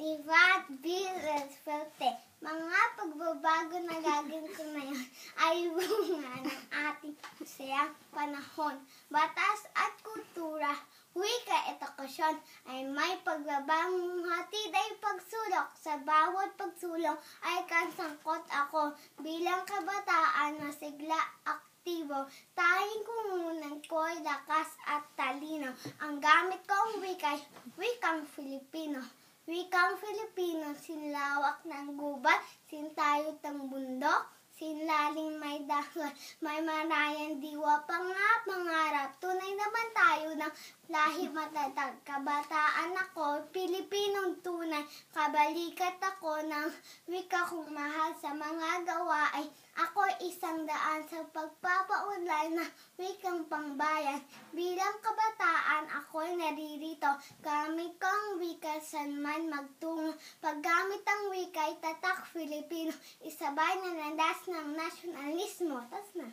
Libat, Bill, Swerte. Mga pagbabago na gagawin ko na yun ay bunga ng ating masayang panahon. Batas at kultura, wika at okasyon ay may pagbabagong hatid ay pagsulok. Sa bawat pagsulong ay kasangkot ako bilang kabataan na sigla aktibo. Tayong kumunan ko'y lakas at talino. Ang gamit kong wika ay wikang Filipino. Wikang Filipino, sinlawak ng gubat, sintayot ng bundok, sinlaling may dagat, may marayang diwa, pangarap. Tunay naman tayo ng lahi matatag. Kabataan ako, Pilipinong tunay, kabalikat ako ng wika kong mahal sa mga gawain. Ako isang daan sa pagpapaunlay na wikang pangbayan. Bilang kabataan, ako'y naririto. Gamit kong wika saan man magtungo. Paggamit ang wika ay tatak Filipino. Isabay na landas ng nasyonalismo. Tas na.